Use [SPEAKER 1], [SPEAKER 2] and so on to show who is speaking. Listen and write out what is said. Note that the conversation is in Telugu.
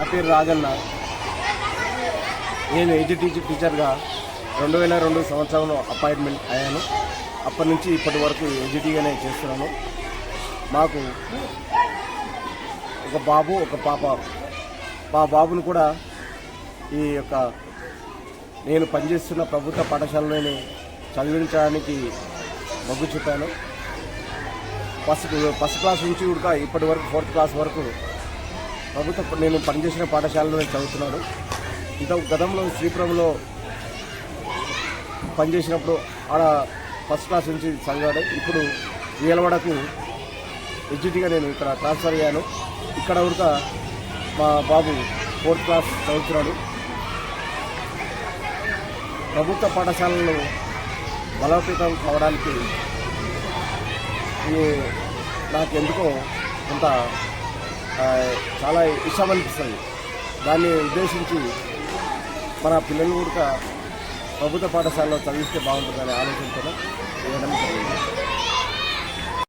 [SPEAKER 1] నా పేరు రాజన్న. నేను టీచర్గా 2002 సంవత్సరంలో అపాయింట్మెంట్ అయ్యాను. అప్పటి నుంచి ఇప్పటి వరకు ఎడ్యుటీగానే చేస్తున్నాను. మాకు ఒక బాబు ఒక పాప. మా బాబును కూడా ఈ యొక్క నేను పనిచేస్తున్న ప్రభుత్వ పాఠశాలలోనే చదివించడానికి మొగ్గు చూపాను. ఫస్ట్ క్లాస్ నుంచి కూడా ఇప్పటి వరకు 4th క్లాస్ వరకు నేను పనిచేసిన పాఠశాలలో చదువుతున్నాను. గతంలో శ్రీపురంలో పనిచేసినప్పుడు ఆడ ఫస్ట్ క్లాస్ నుంచి చదివాడు. ఇప్పుడు వేలవాడకు ఎడ్యుటీగా నేను ఇక్కడ ట్రాన్స్ఫర్ అయ్యాను. ఇక్కడ కూడా మా బాబు 4th క్లాస్ చదువుతున్నాడు. ప్రభుత్వ పాఠశాలలు బలోపేతం కావడానికి నాకెందుకో కొంత చాలా ఇష్టం అనిపిస్తుంది. దాన్ని ఉద్దేశించి మన పిల్లలు కూడా ప్రభుత్వ పాఠశాలలో చదివిస్తే బాగుంటుందనే ఆలోచనతో వేయడం జరిగింది.